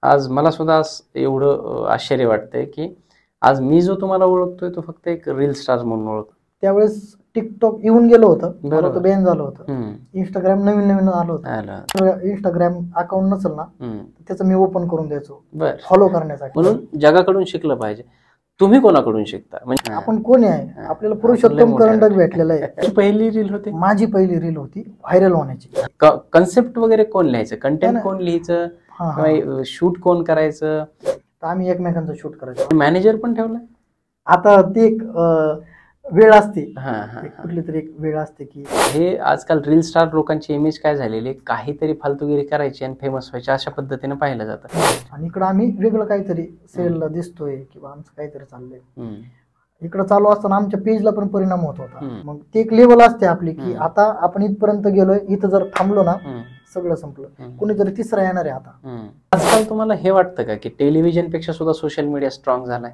आज मला सुद्धा एवढं आश्चर्य वाटतंय की आज मी जो तुम्हाला ओळखतोय तो फक्त एक रील स्टार म्हणून ओळखतो. त्यावेळेस टिकटॉक येऊन गेलं होतं, बरोबर. बॅन झालं होतं. इंस्टाग्राम नवीन आलं होतं. इंस्टाग्राम अकाउंट नसेल ना त्याचं मी ओपन करून द्यायचो फॉलो करण्यासाठी. म्हणून जगाकडून शिकलं पाहिजे. तुम्ही कोणाकडून शिकता? म्हणजे आपण कोणी आहे? आपल्याला पुरुषोत्तम करंडक भेटलेला आहे. पहिली रील होती, माझी पहिली रील होती व्हायरल होण्याची. कन्सेप्ट वगैरे कोण लिहायचं, कंटेंट कोण लिहायचं, शूट कोण करायचं? आम्ही एकमेकांचं शूट करायचो. मॅनेजर पण ठेवलाय. आता ती एक वेळ असते, कुठली तरी एक वेळ असते की हे आजकाल रील स्टार लोकांची इमेज काय झालेली, काहीतरी फालतूगिरी करायची आणि फेमस व्हायची अशा पद्धतीने पाहिलं जातं. आणि इकडं आम्ही वेगळं काहीतरी सेलला दिसतोय किंवा आमचं काहीतरी चाललंय, इकडं चालू असताना आमच्या पेजला पण परिणाम होत होता. मग ती एक लेवल असते आपली की आता आपण इथपर्यंत गेलोय, इथं जर थांबलो ना सगळं संपलं, कोणीतरी तिसरा येणार आहे. आता आजकाल तुम्हाला हे वाटतं का की टेलिव्हिजन पेक्षा सुद्धा सोशल मीडिया स्ट्रॉंग झालाय?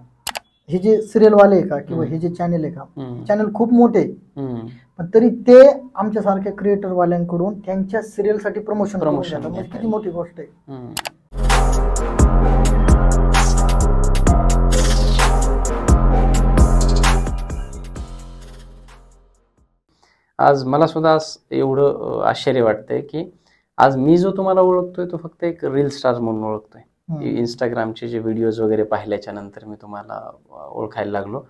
हे जे सिरियल वाले आहे का किंवा हे जे चॅनल आहे का, चॅनल खूप मोठे, पण तरी ते आमच्या सारख्या क्रिएटर वाल्यांकडून त्यांच्या सिरियल साठी प्रमोशन म्हणजे किती मोठी गोष्ट आहे. आज मला सुद्धा एवढं आश्चर्य वाटतंय की आज मी जो तुम्हाला ओळखतोय तो फक्त एक रील स्टार म्हणून ओळखतोय. इंस्टाग्रामचे जे व्हिडिओज वगैरे पाहिल्याच्या नंतर मी तुम्हाला ओळखायला लागलो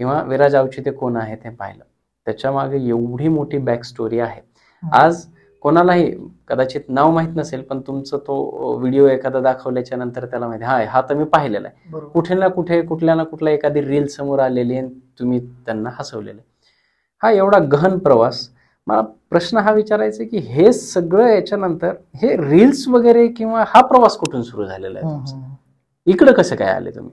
किंवा विराज आवचिते कोण आहे ते पाहिलं. त्याच्या मागे एवढी मोठी बॅक स्टोरी आहे. आज कोणालाही कदाचित नाव माहित नसेल, पण तुमचं तो व्हिडिओ एखादा दाखवल्याच्या नंतर त्याला माहिती हा तर मी पाहिलेला आहे. कुठे ना कुठे कुठल्या ना कुठल्या एखादी रील समोर आलेली आणि तुम्ही त्यांना हसवलेलं. हा एवढा गहन प्रवास. मला प्रश्न हा विचारायचा की हे सगळं याच्यानंतर हे रील्स वगैरे किंवा हा प्रवास कुठून सुरू झालेला आहे तुमचा? इकडे कसं काय आले तुम्ही?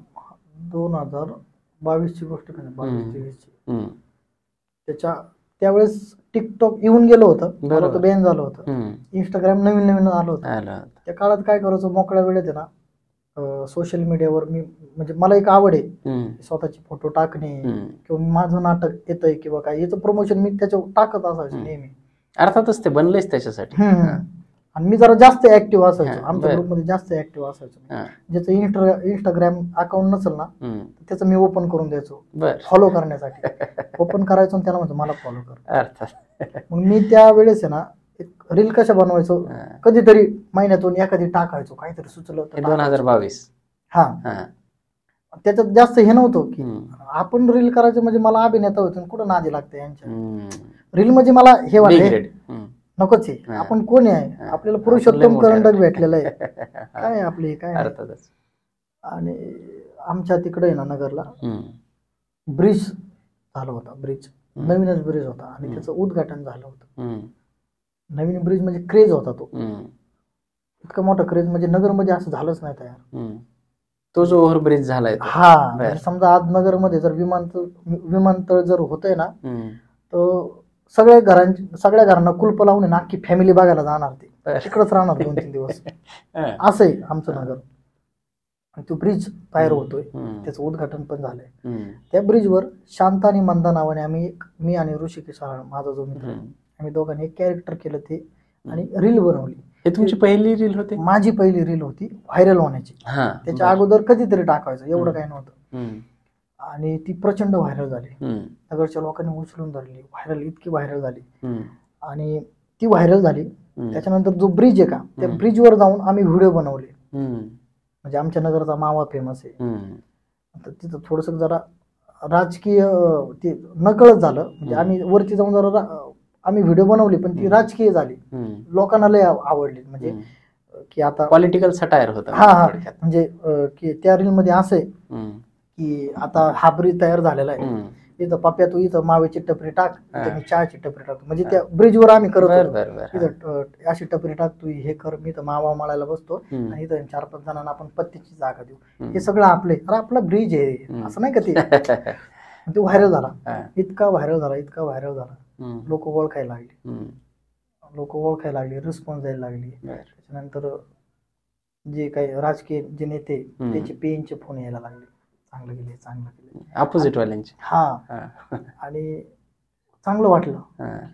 2022 ची गोष्ट, 22-23 ची. त्यावेळेस टिकटॉक येऊन गेलं होतं, बॅन झालं होतं. इंस्टाग्राम नवीन आलं होतं. त्या काळात काय करायचं, मोकळ्या वेळेत आहे ना सोशल मीडियावर मी म्हणजे मला एक आवड आहे स्वतःचे फोटो टाकणे किंवा माझं नाटक येतंय किंवा काय याचं प्रमोशन मी त्याच्यावर टाकत असायचो नेहमी. अर्थातच ते बनलेच त्याच्यासाठी. आणि मी जरा जास्त ऍक्टिव्ह असायचो, आमच्या ग्रुपमध्ये जास्त ऍक्टिव्ह असायचो. ज्याचं इंस्टाग्राम अकाउंट नसेल ना त्याचं मी ओपन करून द्यायचो फॉलो करण्यासाठी. ओपन करायचो आणि त्याला म्हणतो मला फॉलो कर. मग मी त्या वेळेस आहे ना एक रील कशा बनवायचो, कधीतरी महिन्यातून एखादी टाकायचो, काहीतरी सुचलं तर. 2022 त्याच्यात जास्त हे नव्हतं की आपण रील करायचं म्हणजे मला अभिनेता होतो, कुठं नादी लागते यांच्या. रील म्हणजे मला हे वाटतं नकोच आहे. आपण कोणी आहे? आपल्याला पुरुषोत्तम करंडक भेटलेलं आहे. काय आपले काय. आणि आमच्या तिकडे आहे ना नगरला ब्रिज झाला होता. नवीनच ब्रिज होता आणि त्याचं उद्घाटन झालं होतं. नवीन ब्रिज म्हणजे क्रेज होता तो, इतका मोठा क्रेज म्हणजे नगरमध्ये असं झालंच नाही तयार. तो जो ओव्हरब्रिज झालाय म्हणजे समजा आज नगरमध्ये जर विमानतळ जर होतंय ना तर सगळ्या घरांना कुलप लावून अख्खी फॅमिली बघायला जाणार, ते तिकडच राहणार 2-3 दिवस. असं आहे आमचं नगर. तो ब्रिज तयार होतोय, त्याचं उद्घाटन पण झालंय. त्या ब्रिजवर शांता आणि मंदा नावाने मी आणि ऋषिकेश माझा जो मित्र, आम्ही दोघांनी एक कॅरेक्टर केलं ते आणि रील बनवली. हे तुमची पहिली रील होती? माझी पहिली रील होती व्हायरल होण्याची. त्याच्या अगोदर कधीतरी टाकायचं, एवढं काय नव्हतं. आणि ती प्रचंड व्हायरल झाली. नगरच्या लोकांनी उचलून धरली, इतकी व्हायरल झाली. आणि ती व्हायरल झाली. त्याच्यानंतर जो ब्रिज आहे का, त्या ब्रिजवर जाऊन आम्ही व्हिडिओ बनवले. म्हणजे आमच्या नगरचा मावा फेमस आहे, तिथं थोडस जरा राजकीय ते नकळत झालं. म्हणजे आम्ही वरती जाऊन जरा आम्ही व्हिडिओ बनवली, पण ती राजकीय झाली. लोकांना लय आवडली. म्हणजे की आता पॉलिटिकल सटायर होता. म्हणजे की त्या रील मध्ये असं आहे की आता हा ब्रिज तयार झालेला आहे, इथं पप्प्या तू इथं मावेची टपरी टाक, इथं मी चहाची टपरी टाकतो. म्हणजे त्या ब्रिजवर आम्ही करत होतो, इथं अशी टपरी टाक, तू हे कर, मी तर मावा मळायला बसतो आणि इथं 4-5 जणांना आपण पत्तीची जागा देऊ. हे सगळं आपला ब्रिज आहे असं नाही का. ते व्हायरल झाला, इतका व्हायरल झाला. लोक ओळखायला लागली, रिस्पॉन्स द्यायला लागली. त्याच्यानंतर जे काही राजकीय जे नेते त्यांचे पीएनचे फोन यायला लागले, चांगलं गेले अपोजिट वाल्यांचे. आणि चांगलं वाटलं,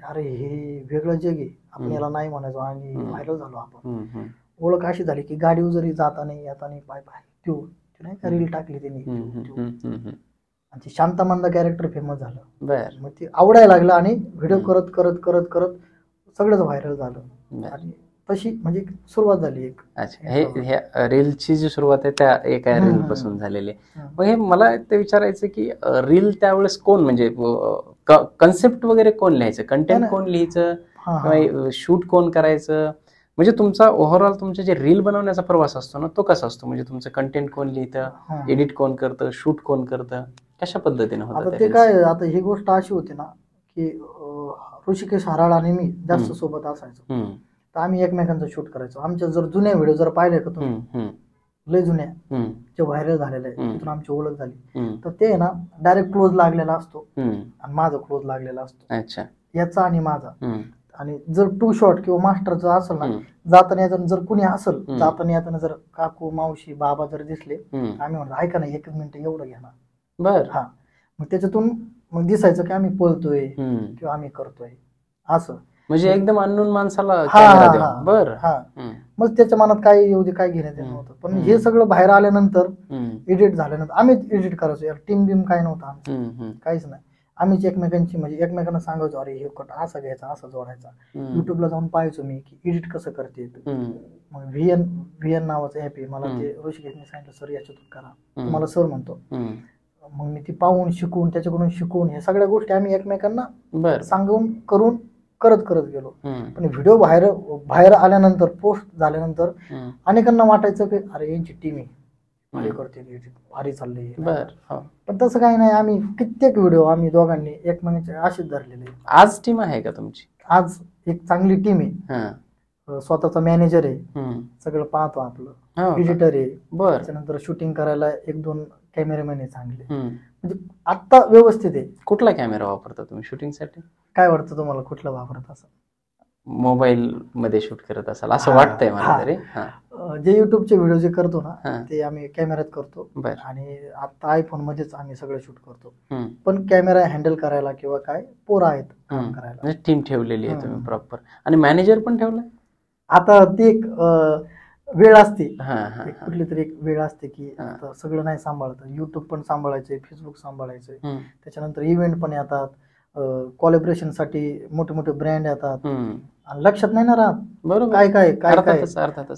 अरे हे वेगळं जग आहे, आपण याला नाही म्हणायचो आणि व्हायरल झालो आपण. ओळख अशी झाली की गाडीवर जरी जाता नाही येता नाही पाय पाय त्यो नाही का रील टाकली त्यांनी आणि ती शांतामंदा कॅरेक्टर फेमस झालं. मग ते आवडायला लागलं आणि व्हिडिओ करत करत करत करत सगळंच व्हायरल झालं आणि तशी म्हणजे सुरुवात झाली एक. अच्छा, हे रीलची जी सुरुवात आहे त्या एका रील पासून झालेली आहे. मग हे मला ते विचारायचं की रील त्यावेळेस कोण म्हणजे कन्सेप्ट वगैरे कोण लिहायचं, कंटेंट कोण लिहायचं किंवा शूट कोण करायचं, म्हणजे तुमचा ओव्हरऑल तुमचे जे रील बनवण्याचा प्रवास असतो ना तो कसा असतो, म्हणजे तुमचं कंटेंट कोण लिहितं, एडिट कोण करतं, शूट कोण करतं, कशा पद्धतीने होतं ते काय. आता ही गोष्ट अशी होती ना की ऋषिकेश हराळ आणि मी जास्त सोबत असायचो, तर आम्ही एकमेकांचं शूट करायचो. आमच्या जर जुन्या व्हिडिओ जर पाहिले का तुम्ही, लय जुन्या जे व्हायरल झालेले आहे तिथून आमची ओळख झाली, तर ते ना डायरेक्ट क्लोज लागलेला असतो आणि माझा क्लोज लागलेला असतो याचा आणि माझा. आणि जर टू शॉट किंवा मास्टरचं असेल ना, जाताना येताना जर कुणी असेल, जाताना येताना जर काकू मावशी बाबा जर दिसले, आम्ही म्हणतो ऐका ना 1 मिनिट एवढं घ्या ना. बर. हा, मग त्याच्यातून मग दिसायचं की आम्ही पळतोय किंवा आम्ही करतोय असं, म्हणजे एकदम अननोन माणसाला. बर. हा, मग त्याच्या मनात काय येऊ दे, काय घेण्यात येत नव्हतं. पण हे सगळं बाहेर आल्यानंतर, एडिट झाल्यानंतर आम्ही एडिट करायचो. यार टीम बिम काय नव्हतं आमचं, काहीच नाही. आम्हीच एकमेकांची म्हणजे एकमेकांना सांगायचो अरे हे कट असा घ्यायचा, असा जोडायचा. युट्यूबला जाऊन पाहायचो मी की एडिट कसं करते. मग व्हीएन नावाचं ऍप आहे, मला ते ऋषिकेशने सांगितलं सर याच्यातून करा, मला सर म्हणतो. मग मी ती पाहून शिकून त्याच्याकडून शिकून हे सगळ्या गोष्टी आम्ही एकमेकांना सांगून करून करत गेलो. पण व्हिडिओ बाहेर आल्यानंतर, पोस्ट झाल्यानंतर अनेकांना वाटायचं की अरे यांची टीम आहे, भारी करते, भारी चाललंय. पण तसं काही नाही. आम्ही कित्येक व्हिडिओ आम्ही दोघांनी एकमेकांचे असेच धरलेले. आज टीम आहे का तुमची? आज एक चांगली टीम आहे, स्वतःचा मॅनेजर आहे, सगळं पाहतो आपलं, एडिटर आहे, त्याच्यानंतर शूटिंग करायला 1-2 कॅमेरामॅन आहे चांगले. म्हणजे आता व्यवस्थित आहे. कुठला कॅमेरा वापरता तुम्ही शूटिंगसाठी? काय वाटतं तुम्हाला, कुठला वापरत असं? मोबाईल मध्ये शूट करत असाल असं वाटतंय मला तरी. जे युट्यूबचे व्हिडिओ जे करतो ना ते आम्ही कॅमेऱ्यात करतो आणि आता आयफोन मध्येच आम्ही सगळं शूट करतो. पण कॅमेरा हँडल करायला किंवा काय पोरं आहेत काम करायला. टीम ठेवलेली आहे तुम्ही प्रॉपर, आणि मॅनेजर पण ठेवलाय? आता ती एक वेळ असते, कुठली तरी एक वेळ असते की आता सगळं नाही सांभाळत. युट्यूब पण सांभाळायचंय, फेसबुक सांभाळायचंय, त्याच्यानंतर इव्हेंट पण येतात, कोलॅबोरेशन साठी मोठे मोठे ब्रँड येतात आणि लक्षात नाही ना राहत. बरोबर, काय काय काय काय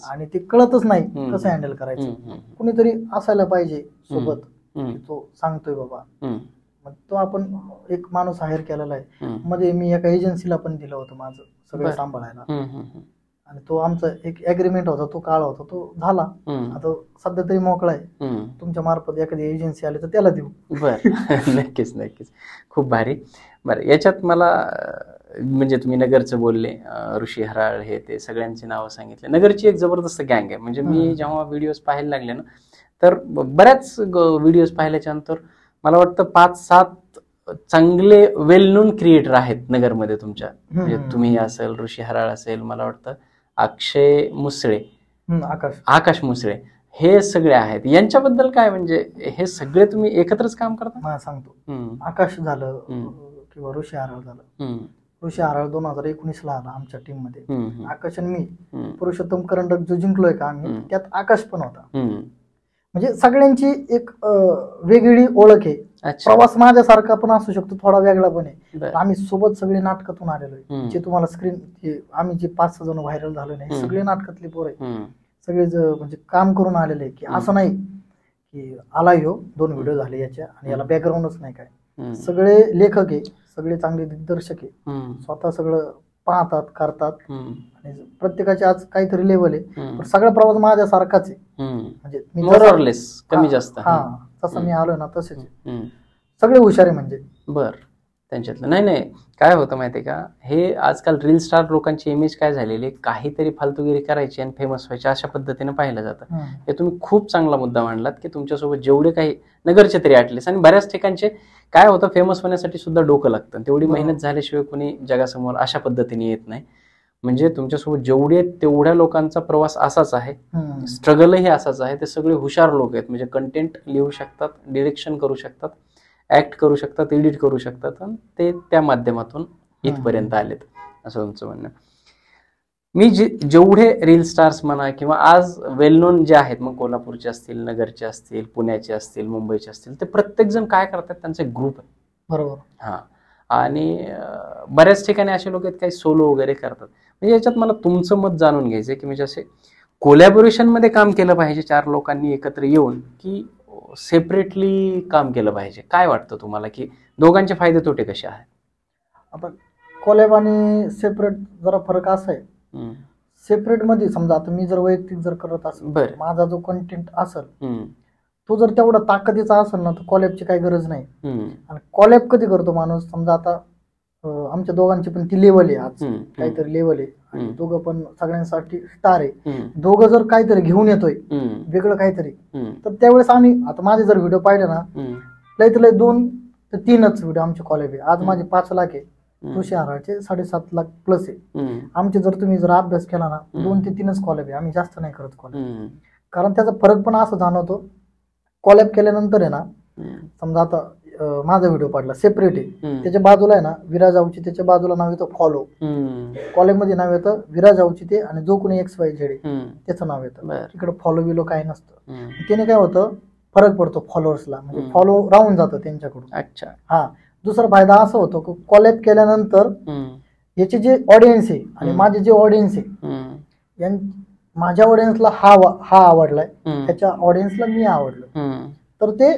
आणि ते कळतच नाही कसं हँडल करायचं. कुणीतरी असायला पाहिजे सोबत, तो सांगतोय बाबा. मग तो आपण एक माणूस हायर केलेला आहे. मध्ये मी एका एजन्सीला पण दिलं होतं माझं सगळं सांभाळायला, आणि तो आमचा एक ऍग्रीमेंट होता, तो काळ होता, तो झाला. आता सध्या तरी मोकळा आहे. तुमच्या मार्फत एखादी एजन्सी आली तर त्याला देऊ. बर. नक्कीच नक्कीच, खूप भारी. बरं, याच्यात मला म्हणजे तुम्ही नगरचं बोलले, ऋषी हराळ हे ते सगळ्यांची नावं सांगितले. नगरची एक जबरदस्त गँग आहे. म्हणजे मी जेव्हा व्हिडिओज पाहायला लागले ना, तर बऱ्याच व्हिडिओज पाहिल्याच्या नंतर मला वाटतं 5-7 चांगले वेल नोन क्रिएटर आहेत नगरमध्ये तुमच्या. म्हणजे तुम्ही असेल, ऋषी हराळ असेल, मला वाटतं अक्षय मुसळे, आकाश मुसळे, हे सगळे आहेत. यांच्याबद्दल काय, म्हणजे हे सगळे तुम्ही एकत्रच काम करता? सांगतो. आकाश झालं किंवा ऋषी हराळ झालं. ऋषी हराळ 2019ला आला आमच्या टीम मध्ये. आकाश आणि मी पुरुषोत्तम करंडक जो जिंकलोय का आम्ही, त्यात आकाश पण होता. म्हणजे सगळ्यांची एक वेगळी ओळख आहे. प्रवास माझ्यासारखा पण असू शकतो, थोडा वेगळा पण आहे. आम्ही सोबत सगळे नाटकातून आलेलो आहे. जे तुम्हाला स्क्रीन, आम्ही जे 5-6 जण व्हायरल झालो नाही, सगळे नाटकातले पोर आहे. सगळे म्हणजे काम करून आलेले आहे. की असं नाही की आला ह्यो 2 व्हिडिओ झाले याच्या आणि याला बॅकग्राऊंडच नाही काय. सगळे लेखक आहे, सगळे चांगले दिग्दर्शक आहे, स्वतः सगळं पाहतात, करतात. आणि प्रत्येकाची आज काहीतरी लेवल आहे. सगळा प्रवास माझ्यासारखाच आहे. म्हणजे मी कमी जास्त तसं मी आलोय ना तसेच सगळे हुशार आहे. म्हणजे बर, त्यांच्यातलं नाही काय होतं माहितीये का, हे आजकाल रील स्टार लोकांची इमेज काय झालेली, काहीतरी फालतूगिरी करायची आणि फेमस व्हायची अशा पद्धतीने पाहिलं जातं. हे तुम्ही खूप चांगला मुद्दा मांडलात की तुमच्यासोबत जेवढे काही नगरचे तरी ऍटलीस्ट, आणि बऱ्याच ठिकाणचे काय होतं, फेमस होण्यासाठी सुद्धा डोकं लागतं. तेवढी मेहनत झाल्याशिवाय कोणी जगासमोर अशा पद्धतीने येत नाही. म्हणजे तुमच्यासोबत जेवढे तेवढ्या लोकांचा प्रवास असाच आहे, स्ट्रगलही असाच आहे. ते सगळे हुशार लोक आहेत. म्हणजे कंटेंट लिहू शकतात, डिरेक्शन करू शकतात, ऍक्ट करू शकतात, एडिट करू शकतात, आणि ते त्या माध्यमातून इथपर्यंत आलेत, असं तुमचं म्हणणं. मी जेवढे रील स्टार्स म्हणा किंवा आज वेल नोन जे आहेत, मग कोल्हापूरचे असतील, नगरचे असतील, पुण्याचे असतील, मुंबईचे असतील, ते प्रत्येक जण काय करतात, त्यांचा एक ग्रुप आहे. बरोबर. हा, आणि बऱ्याच ठिकाणी असे लोक आहेत काही सोलो वगैरे करतात. म्हणजे याच्यात मला तुमचं मत जाणून घ्यायचंय की म्हणजे असे कोलॅबोरेशन मध्ये काम केलं पाहिजे 4 लोकांनी एकत्र येऊन, की सेपरेटली काम केलं पाहिजे? काय वाटतं तुम्हाला की दोघांचे फायदे तोटे कसे आहेत? आता कोलॅब आणि सेपरेट जरा फरक असा आहे, सेपरेट मध्ये समजा आता मी जर वैयक्तिक जर करत असेल, माझा जो कंटेंट असेल तो जर तेवढा ताकदीचा असेल ना, तर कॉलॅबची काही गरज नाही. आणि कॉलॅब कधी करतो माणूस, समजा आता आमच्या दोघांची पण ती लेवल आहे, आज काहीतरी लेवल आहे, आणि दोघं पण सगळ्यांसाठी स्टार आहे. दोघं जर काहीतरी घेऊन येतोय वेगळं काहीतरी, तर त्यावेळेस आम्ही, आता माझे जर व्हिडिओ पाहिले ना, लय लय 2 ते 3च व्हिडिओ आमचे कॉलॅब आहे. आज माझे 5 लाख आहे, ऋषी आराळचे 7.5 लाख प्लस आहे. आमचे जर तुम्ही जर अभ्यास केला ना, 2 ते 3च कॉलॅब आहे, आम्ही जास्त नाही करत कॉलॅब. कारण त्याचा फरक पण असं जाणवतो, कॉलॅब केल्यानंतर आहे ना, समजा आता माझा व्हिडिओ पडला सेपरेट आहे, त्याच्या बाजूला आहे ना विराज आवची, त्याच्या बाजूला नाव येतं फॉलो, कॉलॅब मध्ये नाव येतं विराज आवची ते, आणि जो कोणी XYZ आहे त्याचं नाव येतं. इकडे फॉलो बिलो काही नसतं. त्याने काय होतं, फरक पडतो फॉलोअर्सला, म्हणजे फॉलो राहून जातं त्यांच्याकडून. अच्छा. हा, दुसरा फायदा असा होतो की कॉलॅब केल्यानंतर याचे जे ऑडियन्स आहे आणि माझे जे ऑडियन्स आहे, माझ्या ऑडियन्सला हा आवडलाय, त्याच्या ऑडियन्सला मी आवडलं, तर ते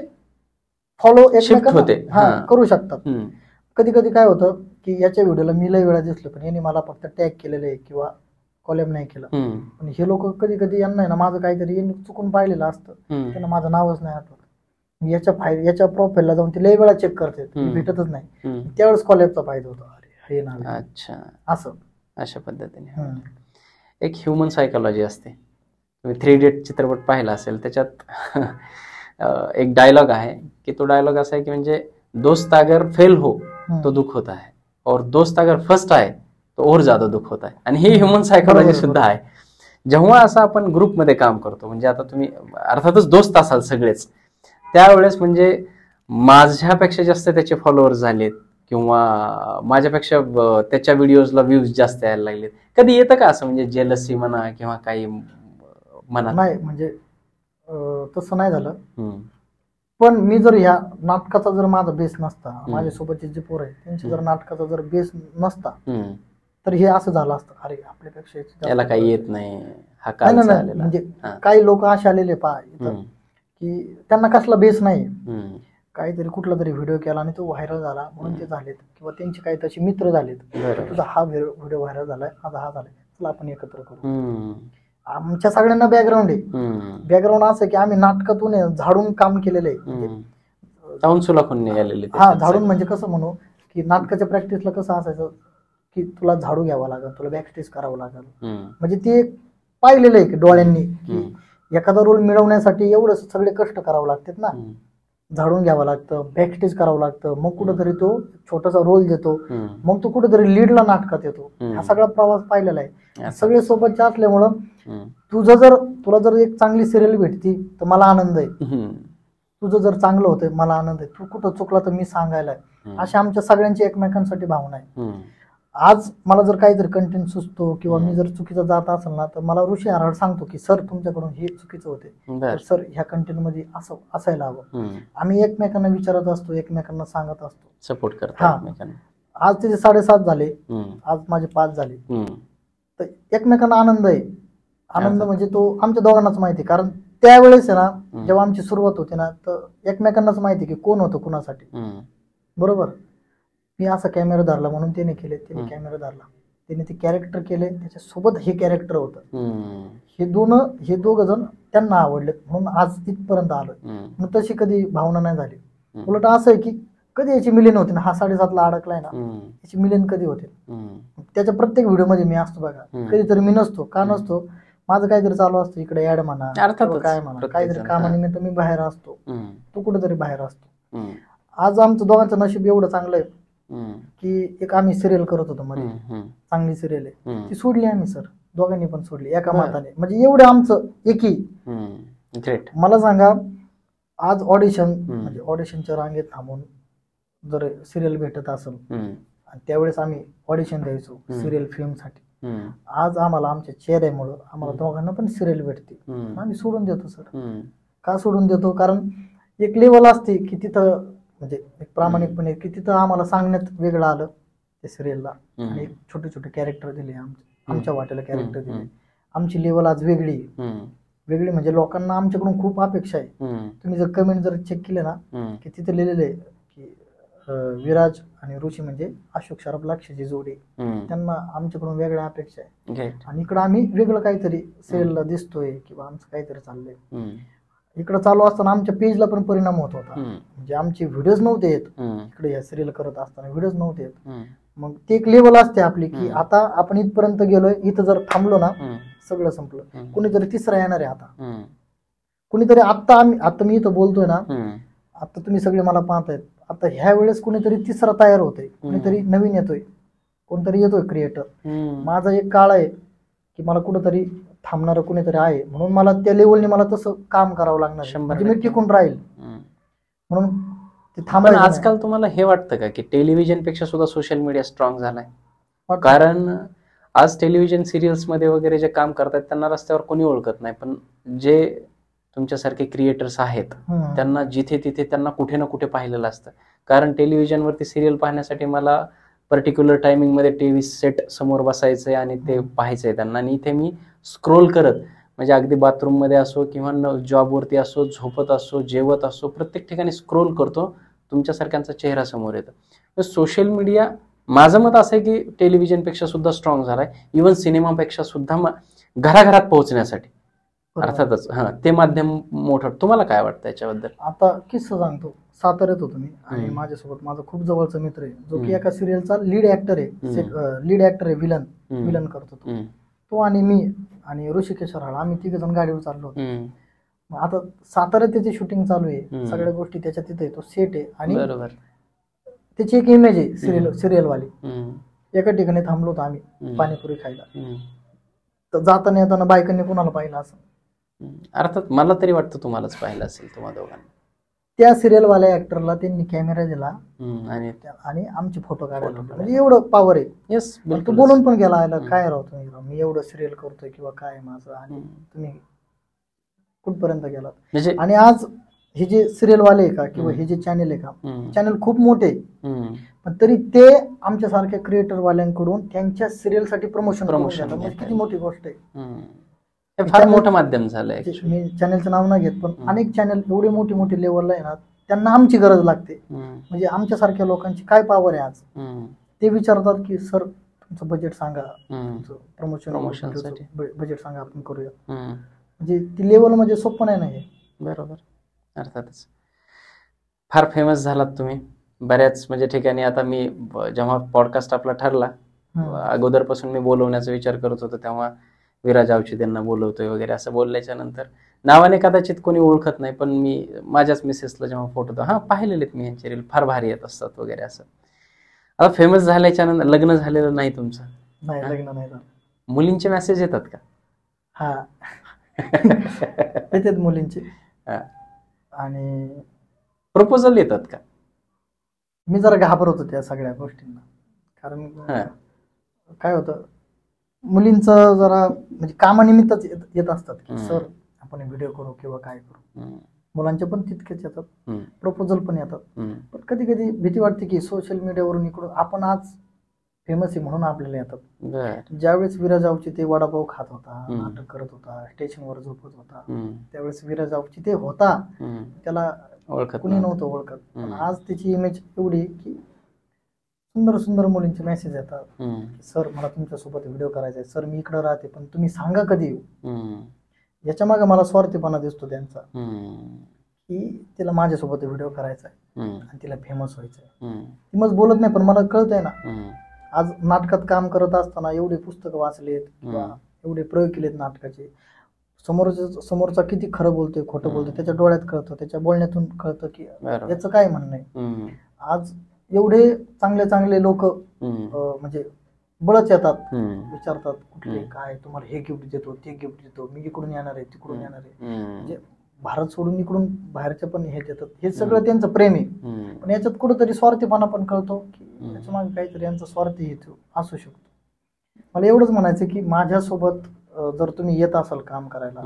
फॉलो एकमेकांना करू शकतात. कधी कधी काय होतं की याच्या व्हिडिओला मी लय वेळा दिसलो, पण यांनी मला फक्त टॅग केलेलं आहे किंवा कॉलॅब नाही केलं. पण हे लोक कधी कधी यांना ना माझं काहीतरी यांनी चुकून पाहिलेलं असतं, त्यांना माझं नावच नाही आठवत. याच्या प्रोफाईलला जाऊन ते लय वेळा चेक करते, भेटतच नाही, त्यावेळेस कॉलॅबचा फायदा होतो. अरे हे नाव. अच्छा, असं अशा पद्धतीने एक ह्युमन सायकोलॉजी असते. तुम्ही 3 इडियट चित्रपट पाहिला असेल, त्याच्यात एक डायलॉग आहे की तो डायलॉग असा आहे की म्हणजे दोस्त अगर फेल हो तो दुख होता है, और दोस्त अगर फर्स्ट आहे तो और ज्यादा दुख होता है. आणि ही ह्युमन सायकोलॉजी सुद्धा आहे. जेव्हा असं आपण ग्रुपमध्ये काम करतो, म्हणजे आता तुम्ही अर्थातच दोस्त असाल सगळेच, त्यावेळेस म्हणजे माझ्यापेक्षा जास्त त्याचे फॉलोअर्स झालेत किंवा माझ्यापेक्षा त्याच्या व्हिडिओजला व्ह्यूज जास्त यायला लागलेत, कधी येतं का असं, म्हणजे जेलसी म्हणा किंवा काही म्हणा? नाही, म्हणजे तसं नाही झालं. पण मी जर ह्या नाटकाचा जर माझा बेस नसता, माझ्यासोबतचे जे पोर आहे त्यांचे जर नाटकाचा जर बेस नसता, तर हे असं झालं असतं, अरे आपल्यापेक्षा त्याला काही येत नाही, हा काय नाही. म्हणजे काही लोक असे आलेले पहा की त्यांना कसला बेस नाही, काहीतरी कुठला तरी व्हिडिओ केला आणि तो व्हायरल झाला म्हणून ते झालेत, किंवा त्यांचे काही तसे मित्र झालेत, तुझा हा व्हिडिओ व्हायरल झालाय, माझा हा झालाय, चला आपण एकत्र करू. आमच्या सगळ्यांना बॅकग्राऊंड आहे. बॅकग्राऊंड असं की आम्ही नाटकातून झाडून काम केलेलं आहे. हा, झाडून म्हणजे कसं म्हणू की नाटकाच्या प्रॅक्टिसला कसं असायचं की तुला झाडू घ्यावा लागेल, तुला बॅकस्टेज करावं लागेल, म्हणजे ते पाहिलेलं आहे की डोळ्यांनी की एखादा रोल मिळवण्यासाठी एवढं सगळे कष्ट करावं लागतात ना, झाडून घ्यावं लागतं, बॅकस्टेज करावं लागतं, मग कुठेतरी तो छोटासा रोल देतो, मग तो कुठेतरी लीडला नाटकात येतो. हा सगळा प्रवास पाहिलेला आहे. सगळे सोबतचे असल्यामुळं तुला जर एक चांगली सिरियल भेटती तर मला आनंद आहे, तुझं जर चांगलं होतं मला आनंद आहे, तू कुठं चुकला तर मी सांगायला आहे. अशा आमच्या सगळ्यांची एकमेकांसाठी भावना आहे. आज मला जर काहीतरी कंटेंट सुचतो किंवा मी जर चुकीचं जात असेल ना, तर मला ऋषी आराळ सांगतो की सर तुमच्याकडून हे चुकीचं होते, सर ह्या कंटेंट मध्ये असं असायला हवं. आम्ही एकमेकांना विचारत असतो, एकमेकांना सांगत असतो, सपोर्ट करतो. आज त्याचे 7.5 झाले, आज माझे 5 झाले, तर एकमेकांना आनंद आहे. आनंद म्हणजे तो आमच्या दोघांनाच माहिती, कारण त्यावेळेस आहे ना जेव्हा आमची सुरुवात होती ना, तर एकमेकांनाच माहिती की कोण होतं कुणासाठी. बरोबर, मी असा कॅमेरा धरला म्हणून त्याने केले, त्याने कॅमेरा धरला, त्याने ते कॅरेक्टर केले, त्याच्यासोबत हे कॅरेक्टर होतं, हे दोघ जण त्यांना आवडले म्हणून आज इथपर्यंत आलोय. मग तशी कधी भावना नाही झाली. उलट असं आहे की कधी याची मिलियन होते ना, हा 7.5 ला अडकलाय ना, याची मिलियन कधी होते. त्याच्या प्रत्येक व्हिडिओ मध्ये मी असतो बघा, कधीतरी मी नसतो. का नसतो, माझं काहीतरी चालू असतं, इकडे ऍड म्हणा काय म्हणा, काहीतरी कामानिमित्त मी बाहेर असतो, तू कुठेतरी बाहेर असतो. आज आमचं दोघांचं नशीब एवढं चांगलं आहे की एक आम्ही सिरियल करत होतो मध्ये, चांगली सिरियल आहे, ती सोडली आम्ही सर दोघांनी पण सोडली एका मताने. म्हणजे एवढं आमचं एकी. मला सांगा, आज ऑडिशन म्हणजे ऑडिशनच्या रांगेत थांबून जर सिरियल भेटत असेल, आणि त्यावेळेस आम्ही ऑडिशन द्यायचो सिरियल फिल्मसाठी, आज आम्हाला आमच्या चेहऱ्यामुळं आम्हाला दोघांना पण सिरियल भेटते, आम्ही सोडून देतो सर. का सोडून देतो? कारण एक लेवल असते की तिथं म्हणजे एक प्रामाणिकपणे की तिथं आम्हाला सांगण्यात वेगळं आलं त्या सिरियलला, आणि छोटे छोटे कॅरेक्टर दिले, आमच्या वाट्याला कॅरेक्टर दिले. आमची लेवल आज वेगळी वेगळी म्हणजे लोकांना आमच्याकडून खूप अपेक्षा आहे. तुम्ही जर कमेंट जर चेक केले ना की तिथे लिहिलेले आहे की विराज आणि ऋषी म्हणजे अशोक शराफ लाक्षाची जोडी, त्यांना आमच्याकडून वेगळ्या अपेक्षा आहे. आणि इकडं आम्ही वेगळं काहीतरी सिरियलला दिसतोय किंवा आमचं काहीतरी चाललंय. इकडं चालू असताना आमच्या पेजला पण परिणाम होत होता, म्हणजे आमचे व्हिडिओज नव्हते येत. इकडे या सिरियल करत असताना व्हिडिओज नव्हते येत. मग ते एक लेवल असते आपली की आता आपण इथपर्यंत गेलोय, इथं जर थांबलो ना सगळं संपलं. कुणीतरी तिसरा येणार आहे आता, कुणीतरी आता मी इथं बोलतोय ना, आता तुम्ही सगळे मला पाहतायत, आता ह्या वेळेस कुणीतरी तिसरा तयार होतोय, कुणीतरी नवीन येतोय, कोणतरी येतोय क्रिएटर. माझा एक काळ आहे की मला कुठंतरी थांबणारं कुणीतरी आहे, म्हणून मला त्या लेवलने मला तसं काम करावं लागणार, म्हणजे मी टिकून राहील म्हणून ते थांबायचं. आजकाल तुम्हाला हे वाटतं का की टेलिव्हिजन पेक्षा सुद्धा सोशल मीडिया स्ट्रॉंग झालाय? कारण आज टेलिव्हिजन सिरियल्स मध्ये वगैरे जे काम करतात त्यांना रस्त्यावर कोणी ओळखत नाही, पण जे तुमच्यासारखे क्रिएटर्स आहेत त्यांना जिथे तिथे त्यांना कुठे ना कुठे पाहिलेलं असतं. कारण टेलिव्हिजनवरती सिरियल पाहण्यासाठी मला पर्टिक्युलर टायमिंग मध्ये टीव्ही सेट समोर बसायचंय आणि ते पाहायचंय त्यांना, आणि इथे मी स्क्रोल करत म्हणजे अगदी बाथरूम मध्ये असो किंवा जॉबवरती असो, झोपत असो, जेवत असो, प्रत्येक ठिकाणी स्क्रोल करतो, तुमच्यासारख्यांचा चेहरा समोर येतो. सोशल मीडिया माझं मत असं आहे की टेलिव्हिजन पेक्षा सुद्धा स्ट्रॉंग झालाय, इव्हन सिनेमापेक्षा सुद्धा घराघरात पोहोचण्यासाठी. अर्थातच ते माध्यम मोठं. तुम्हाला काय वाटतं याच्याबद्दल? आता किस्सा सांगतो. साताऱ्यात होतो मी आणि माझ्यासोबत माझा खूप जवळचा मित्र आहे जो की एका सिरियलचा लीड ऍक्टर आहे, विलन करतो तो आणि मी आणि ऋषिकेश राळ, आम्ही तिघ जण गाडीवर चाललो होतो. आता साताऱ्यात त्याची शूटिंग चालू आहे, सगळ्या गोष्टी त्याच्या तिथे तो सेट आहे आणि त्याची एक इमेज आहे सिरियल वाली. एका ठिकाणी थांबलो होतो आम्ही पाणीपुरी खायला, तर जाताना येताना बायकांनी कुणाला पाहिलं असं? अर्थात मला तरी वाटतं तुम्हालाच पाहिलं असेल, तुम्हा दोघांना. त्या सिरियल वाल्या ऍक्टरला त्यांनी कॅमेरा दिला आणि आमचे फोटो काढायला, म्हणजे एवढं पॉवर आहे. येस, तो बोलून पण गेला, काय राहतो मी एवढं सिरियल करतोय किंवा काय माझं, आणि तुम्ही कुठपर्यंत गेलात. आणि आज हे जे सिरियल वाले आहे का किंवा हे जे चॅनेल आहे का, चॅनेल खूप मोठे, पण तरी ते आमच्या सारख्या क्रिएटर वाल्यांकडून त्यांच्या सिरियल साठी प्रमोशन म्हणजे किती मोठी गोष्ट आहे. फार मोठं माध्यम झालंय. मी चॅनेलचं नाव नाही घेत, पण अनेक चॅनेल एवढे मोठी मोठी लेवलला आहे ना, त्यांना आमची गरज लागते. म्हणजे आमच्या सारख्या लोकांची काय पॉवर आहे आज, ते विचारतात की सर तुमचं बजेट सांगा, प्रमोशन बजेट सांगा, आपण करूया. म्हणजे ती लेवल म्हणजे सोपं नाही ना हे. बरोबर, अर्थातच. फार फेमस झालात तुम्ही बऱ्याच म्हणजे ठिकाणी. आता मी जेव्हा पॉडकास्ट आपला ठरला, अगोदरपासून मी बोलवण्याचा विचार करत होतो, तेव्हा विराज आवचित यांना बोलवतोय वगैरे असं बोलल्याच्या नंतर नावाने कदाचित कोणी ओळखत नाही, पण मी माझ्याच मिसेसला जेव्हा फोटो पाहिलेलेत मी यांचे रील, फार भारी येत असतात वगैरे असं. आता फेमस झाल्याच्या नंतर लग्न झालेलं नाही तुमचं? नाही, लग्न नाही झालं. मुलींचे मेसेज येतात का? हा येतात मुलींचे. आणि प्रपोजल येतात का? मी जरा घाबरत होतो त्या सगळ्या गोष्टींना, कारण काय होतं, मुलींचं जरा म्हणजे कामानिमित्तच येत असतात की सर आपण व्हिडिओ करू किंवा काय करू. मुलांचे पण तितकेच येतात, प्रपोजल पण येतात. पण कधी कधी भीती वाटते की सोशल मीडियावरून इकडून आपण आज फेमस आहे म्हणून आपल्याला येतात. ज्यावेळेस विराज आवचित ते वडापाव खात होता, नाटक करत होता, स्टेशनवर झोपत होता, त्यावेळेस विराज आवचित ते होता, त्याला कुणी नव्हतं ओळखत. पण आज त्याची इमेज एवढी की सुंदर सुंदर मुलींचे मेसेज येतात, सर मला तुमच्यासोबत व्हिडिओ करायचा आहे, सर मी इकडे राहते पण तुम्ही सांगा कधी येऊ. याच्या मागे मला स्वार्थीपणा दिसतो त्यांचा, की तिला माझ्यासोबत व्हिडिओ करायचा आहे आणि तिला फेमस व्हायचं आहे. ती मग बोलत नाही, पण मला कळतंय ना. आज नाटकात काम करत असताना एवढे पुस्तकं वाचलेत किंवा एवढे प्रयोग केलेत नाटकाचे, समोरचा किती खरं बोलतोय खोटं बोलतोय त्याच्या डोळ्यात कळतं, त्याच्या बोलण्यातून कळतं की याचं काय म्हणणं आहे. आज एवढे चांगले चांगले लोक म्हणजे बळच येतात, विचारतात कुठले काय, तुम्हाला हे गिफ्ट देतो, ते गिफ्ट देतो, मी इकडून येणार आहे, तिकडून येणार आहे. म्हणजे भारत सोडून इकडून बाहेरच्या पण हे देतात. हे सगळं त्यांचं प्रेम आहे, पण याच्यात कुठेतरी स्वार्थीपणा पण कळतो की याच्या मागे काहीतरी यांचा स्वार्थी हेतू असू शकतो. मला एवढंच म्हणायचं की माझ्यासोबत जर तुम्ही येत असाल काम करायला,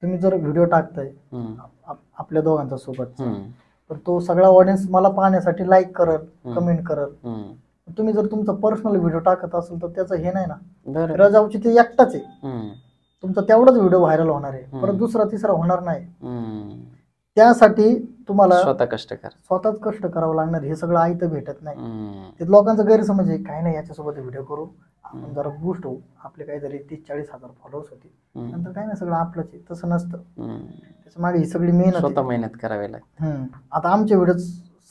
तुम्ही जर व्हिडिओ टाकताय आपल्या दोघांचा सोबत, तर तो सगळा ऑडियन्स मला पाहण्यासाठी लाईक करल, कमेंट करल. तुम्ही जर तुमचा पर्सनल व्हिडिओ टाकत असाल तर त्याचं हे नाही ना, विराज अवचिते ते एकटाच आहे, तुमचा तेवढाच व्हिडिओ व्हायरल होणार आहे, परत दुसरा तिसरा होणार नाही. त्यासाठी तुम्हाला स्वतःच कष्ट करावं लागणार. हे सगळं आयतं भेटत नाही. ते लोकांचा गैरसमज आहे, काही नाही याच्यासोबत व्हिडिओ करू, आपण जरा बूस्ट होऊ, आपले काहीतरी 30-40 हजार फॉलोअर्स होते, नंतर काय नाही सगळं आपलंच आहे. तसं नसतं. त्याच्या मागे ही सगळी मेहनत करावी लागते. आता आमच्या व्हिडिओ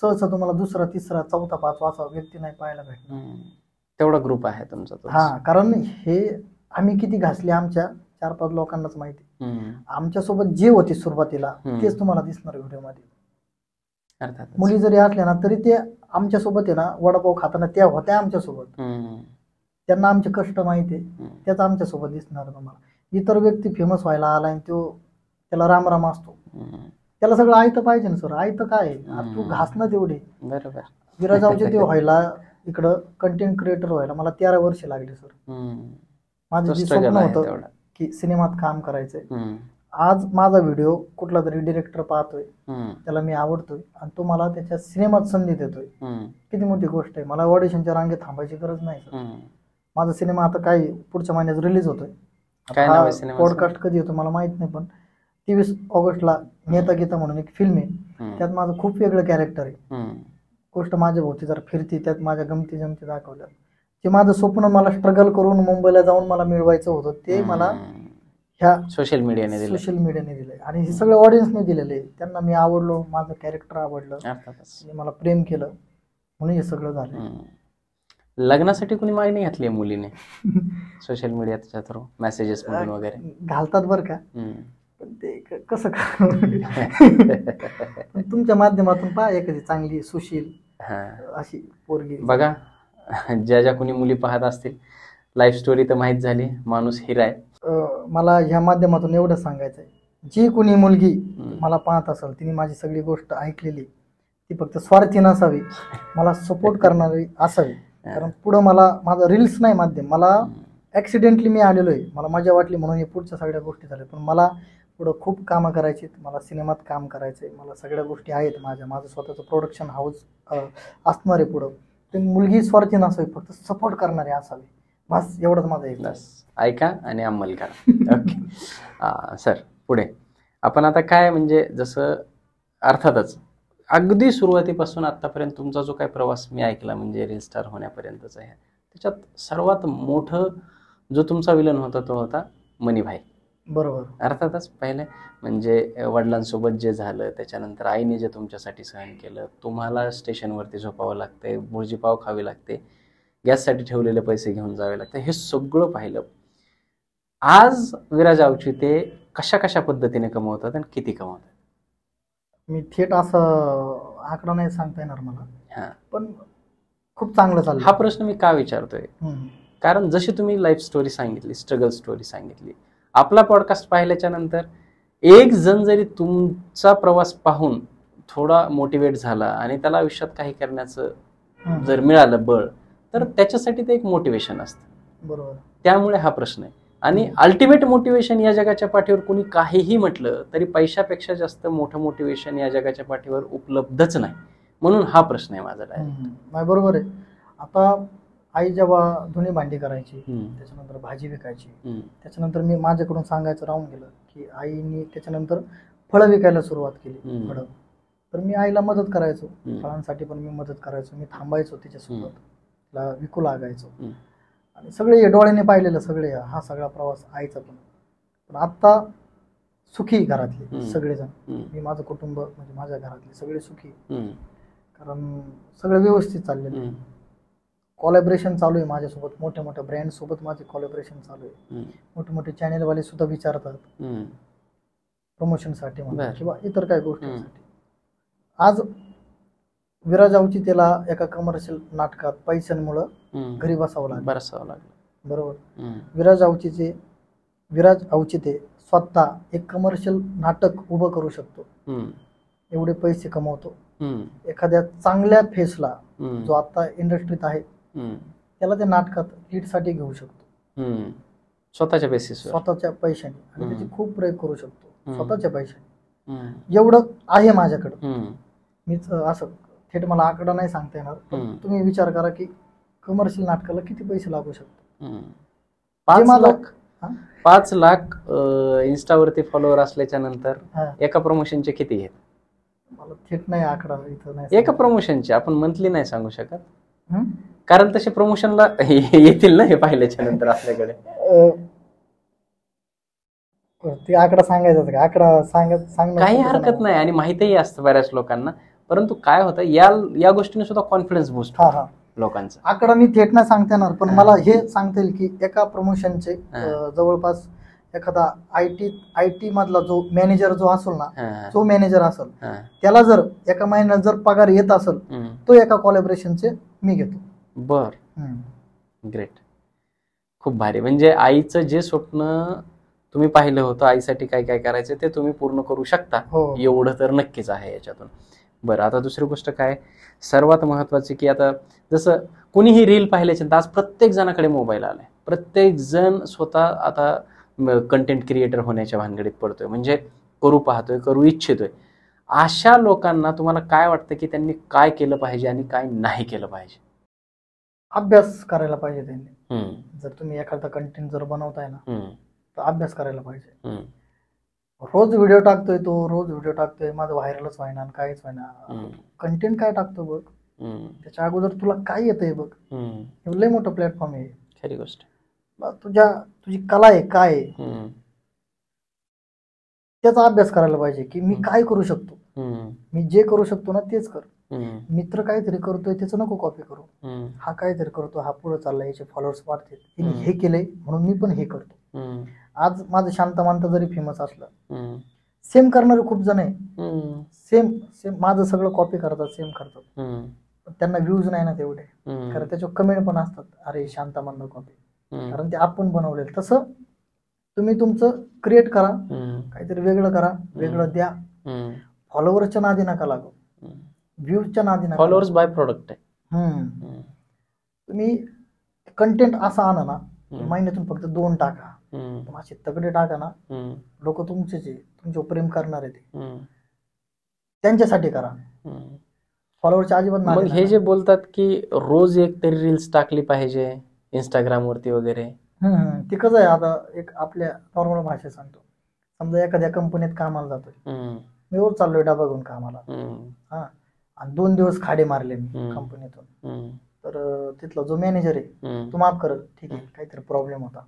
सहसा तुम्हाला दुसरा तिसरा चौथा पाचवा असा व्यक्ती नाही पाहायला भेटणार. तेवढा ग्रुप आहे तुमचा. हा, कारण हे आम्ही किती घासले आमच्या 4-5 लोकांनाच माहिती. आमच्यासोबत जे होते सुरुवातीला तेच तुम्हाला दिसणार व्हिडिओ मध्ये. मुली जरी असल्या ना तरी ते आमच्यासोबत आहे ना, वडापाव खाताना त्या होत्या आमच्यासोबत, त्यांना आमचे कष्ट माहिती आहे, त्याच आमच्यासोबत दिसणार तुम्हाला. इतर व्यक्ती फेमस व्हायला आला आणि त्याला राम असतो, त्याला सगळं आयतं पाहिजे ना सर. आयतं काय, तू घासणं तेवढे. बरोबर. विराज अवचिते व्हायला, इकडं कंटेंट क्रिएटर व्हायला मला 13 वर्ष लागले सर. माझं जे स्वप्न होतं की सिनेमात काम करायचंय, आज माझा व्हिडिओ कुठला तरी डिरेक्टर पाहतोय, त्याला मी आवडतोय आणि तो मला त्याच्या सिनेमात संधी देतोय, किती मोठी गोष्ट आहे. मला ऑडिशनच्या रांगेत थांबायची गरज नाही सर. माझा सिनेमा आता काय पुढच्या महिन्यात रिलीज होतोय. पॉडकास्ट कधी होतो मला माहित नाही, पण 23 ऑगस्टला नेता गीता म्हणून एक फिल्म आहे, त्यात माझं खूप वेगळं कॅरेक्टर आहे. गोष्ट माझ्या भोवती जर फिरती, त्यात माझ्या गमती जमती दाखवल्या. ते माझं स्वप्न मला स्ट्रगल करून मुंबईला जाऊन मला मिळवायचं होतं, ते मला ह्या सोशल मीडियाने दिलंय. आणि हे सगळं ऑडियन्सने दिलेलं आहे. त्यांना मी आवडलो, माझं कॅरेक्टर आवडलं, मला प्रेम केलं, म्हणून हे सगळं झालं. लग्नासाठी कोणी मागणी घातली आहे मुलीने सोशल मीडियाच्या थ्रू, मेसेजेस मधून वगैरे घालतात बरं का, पण ते कसं तुमच्या माध्यमातून पहा एखादी चांगली सुशील अशी पोरगी बघा. ज्या कोणी मुली पाहत असतील, लाईफ स्टोरी तर माहित झाली, माणूस हिरा आहे. मला ह्या माध्यमातून एवढं सांगायचंय, जी कोणी मुलगी मला पाहत असेल, तिने माझी सगळी गोष्ट ऐकलेली, ती फक्त स्वार्थी नसावी, मला सपोर्ट करणारी असावी. कारण पुढं मला माझं रील्स नाही माध्यम, मला ऍक्सिडेंटली मी आलेलो आहे, मला मजा वाटली म्हणून हे पुढच्या सगळ्या गोष्टी झाल्या. पण मला पुढं खूप कामं करायची, मला सिनेमात काम करायचंय, मला सगळ्या गोष्टी आहेत माझं स्वतःचं प्रोडक्शन हाऊस असणार आहे पुढं. तर मुलगी स्वार्थी नसावी, फक्त सपोर्ट करणारी असावी, बस एवढंच माझं आहे. ऐका आणि अंमल करा. ओके सर, पुढे आपण आता काय, म्हणजे जसं अर्थातच अगदी सुरुवातीपासून आतापर्यंत तुमचा जो काही प्रवास मी ऐकला, म्हणजे रील स्टार होण्यापर्यंतचा आहे, त्याच्यात सर्वात मोठं जो तुमचा विलन होता तो होता मनीभाई. बरोबर. अर्थातच पहिले म्हणजे वडिलांसोबत जे झालं, त्याच्यानंतर आईने जे तुमच्यासाठी सहन केलं, तुम्हाला स्टेशनवरती झोपावं लागतंय, भुर्जी पाव खावी लागते, गॅससाठी ठेवलेले पैसे घेऊन जावे लागते, हे सगळं पाहिलं. आज विराज अवचिते कशा कशा पद्धतीने कमवतात आणि किती कमवतात? मी थेट असं आकडा नाही सांगता येणार मला, पण खूप चांगलं चाललं. हा प्रश्न मी का विचारतोय, कारण जशी तुम्ही लाईफ स्टोरी सांगितली, स्ट्रगल स्टोरी सांगितली, आपला पॉडकास्ट पाहिल्याच्या नंतर एक जण जरी तुमचा प्रवास पाहून थोडा मोटिवेट झाला आणि त्याला आयुष्यात काही करण्याचं जर मिळालं बळ, तर त्याच्यासाठी ते एक मोटिवेशन असतं. बरोबर. त्यामुळे हा प्रश्न आहे. आणि अल्टिमेट मोटिवेशन या जगाच्या पाठीवर कोणी काहीही म्हटलं तरी पैशापेक्षा जास्त मोठं मोटिवेशन या जगाच्या पाठीवर उपलब्धच नाही. म्हणून हा प्रश्न आहे माझा डायरेक्ट. बरोबर आहे. आता आई जेव्हा धुणी भांडी करायची, त्याच्यानंतर भाजी विकायची, त्याच्यानंतर मी माझ्याकडून सांगायचं राहून गेलं की आईने त्याच्यानंतर फळं विकायला सुरुवात केली. फळं तर मी आईला मदत करायचो, फळांसाठी पण मी मदत करायचो, मी थांबायचो तिच्यासोबत, तिला विकू लागायचो. आणि सगळे डोळ्याने पाहिलेलं सगळे हा सगळा प्रवास आईचा. पण आता सुखी घरातले सगळेजण, मी माझं कुटुंब म्हणजे माझ्या घरातले सगळे सुखी, कारण सगळं व्यवस्थित चाललेलं. कोलॅबरेशन चालू आहे माझ्यासोबत, मोठ्या मोठ्या ब्रँड सोबत माझे कोलॅबरेशन चालू आहे. मोठे मोठे चॅनेलवाले सुद्धा विचारतात प्रमोशनसाठी म्हणा किंवा इतर काही गोष्टींसाठी. आज विराज अवचितेला एका कमर्शियल नाटकात पैशांमुळं घरी बसावं लागलं. बरोबर. विराज अवचिते स्वतः एक कमर्शियल नाटक उभं करू शकतो, एवढे पैसे कमवतो. एखाद्या चांगल्या फेसला जो आता इंडस्ट्रीत आहे त्याला त्या नाटकात लीडसाठी घेऊ शकतो स्वतःच्या बेसिस, स्वतःच्या पैशाने, आणि त्याची खूप प्रयोग करू शकतो स्वतःच्या पैशाने. एवढं आहे माझ्याकडं. मीच असं थेट मला आकडा नाही सांगता येणार, पण तुम्ही विचार करा की कमर्शियल नाटकाला किती पैसे लागू शकतात. 5 लाख इन्स्टावरती फॉलोअर असल्याच्या नंतर एका प्रमोशनचे किती घेत? मला थेट नाही आकडा इथं नाही. एका प्रमोशनचे आपण मंथली नाही सांगू शकत, कारण तसे प्रमोशनला येतील ना हे पाहिल्याच्या नंतर आपल्याकडे. ते आकडा सांगायचा का? आकडा सांगणं काही हरकत नाही, आणि माहितीही असतं बऱ्याच लोकांना. परंतु काय होतं, या गोष्टीने सुद्धा कॉन्फिडन्स बूस्ट लोकांचा. आकडा मी थेट नाही सांगता येणार, पण मला हे सांगता येईल की एका प्रमोशनचे जवळपास एखादा आयटी मधला जो मॅनेजर जो असेल ना, जो मॅनेजर असेल त्याला जर एका महिन्यात जर पगार येत असेल, तो एका कोलॅबोरेशनचे मी घेतो. बर, ग्रेट, खूप भारी. म्हणजे आईचं जे स्वप्न तुम्ही पाहिलं होतं, आईसाठी काय काय करायचं ते तुम्ही पूर्ण करू शकता, एवढं तर नक्कीच आहे याच्यातून. बरं, आता दुसरी गोष्ट काय सर्वात महत्वाची, की आता जसं कोणीही रील पाहिल्याच्या नंतर आज प्रत्येक जणाकडे मोबाईल आलाय, प्रत्येक जण स्वतः आता कंटेंट क्रिएटर होण्याच्या भानगडीत पडतोय, म्हणजे करू इच्छितोय. अशा लोकांना तुम्हाला काय वाटतं की त्यांनी काय केलं पाहिजे आणि काय नाही केलं पाहिजे? अभ्यास करायला पाहिजे त्यांनी. जर तुम्ही एखादा कंटेंट जर बनवताय ना, तर अभ्यास करायला पाहिजे. रोज व्हिडिओ टाकतोय माझं व्हायरलच व्हायना, काहीच व्हायना. कंटेंट काय टाकतो बघ, त्याच्या अगोदर तुला काय येतंय बघ. लय मोठं प्लॅटफॉर्म आहे. खरी गोष्ट. तुझी कला आहे काय, त्याचा अभ्यास करायला पाहिजे की मी काय करू शकतो. मी जे करू शकतो ना तेच कर. मित्र काहीतरी करतोय त्याचं नको कॉपी करू. हा काहीतरी करतो, हा पुढे चाललाय, याचे फॉलोअर्स वाढतील, हे केलंय म्हणून मी पण हे करतो. आज माझं शांत जरी फेमस असलं, सेम करणारे खूप जण आहे, सेम माझं सगळं कॉपी करतात, सेम करतात, त्यांना व्ह्यूज नाही ना तेवढे, कारण त्याच्यावर कमेंट पण असतात, अरे शांतामंद कॉपी, कारण ते आपण बनवलेलं. तसं तुम्ही तुमचं क्रिएट करा, काहीतरी वेगळं करा, वेगळं द्या. फॉलोअर्सच्या नादी नका लागू, व्ह्यूजच्या नादी नका. फॉलोअर्स बाय प्रोडक्ट आहे. तुम्ही कंटेंट असा आणा ना, महिन्यातून फक्त 2 टाका, असे तगडे टाका ना, लोक तुमचेच आहे, तुमच्यावर प्रेम करणार आहे, ते त्यांच्यासाठी करा. फॉलोअरच्या अजिबात नादी. मग हे जे बोलतात की रोज एक तरी रील्स टाकली पाहिजे इंस्टाग्राम वरती वगैरे, ते कसं आहे, आता एक आपल्या नॉर्मल भाषेत सांगतो. समजा एखाद्या कंपनीत कामाला जातोय, मी रोज चाललोय डबा घेऊन कामाला, आणि 2 दिवस खाडे मारले मी कंपनीतून, तर तिथला जो मॅनेजर आहे तो माफ करत, ठीक आहे काहीतरी प्रॉब्लेम होता.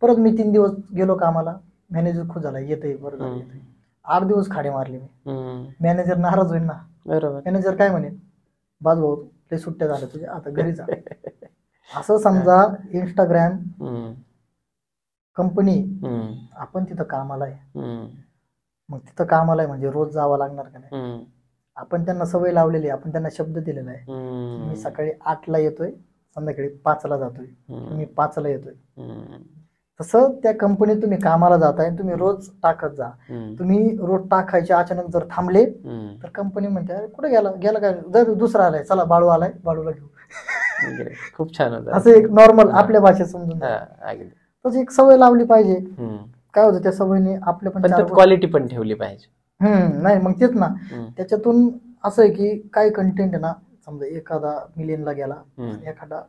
परत मी 3 दिवस गेलो कामाला, मॅनेजर खुश झाला, येतंय बरं झालं येतंय. 8 दिवस खाडे मारले मी, मॅनेजर नाराज होईल ना. मॅनेजर काय म्हणे, बाज भाऊ ते सुट्ट्या झाल्या तुझ्या, आता घरी जा. असं समजा इंस्टाग्राम कंपनी, आपण तिथं कामाला आहे, मग तिथं कामाला आहे म्हणजे रोज जावं लागणार का नाही. आपण त्यांना सवय लावलेली, आपण त्यांना शब्द दिलेला आहे, मी सकाळी 8ला येतोय, संध्याकाळी 5ला जातोय, तुम्ही 5ला येतोय. तसं त्या कंपनीत तुम्ही कामाला जाताय, तुम्ही रोज टाकत जा. तुम्ही रोज टाकायचे, अचानक जर थांबले तर कंपनी म्हणते अरे कुठे गेला काय, जर दुसरा आलाय, चला बाळू आलाय, बाळूला घेऊ. खूप छान होतं. असं एक नॉर्मल आपल्या भाषेत समजून तशी एक सवय लावली पाहिजे. काय होतं त्या सवयीने आपल्या पण क्वालिटी पण ठेवली पाहिजे. नाही मग तेच ना, त्याच्यातून असं आहे की काय कंटेंट आहे ना, समजा एखादा मिलियनला गेला, एखादा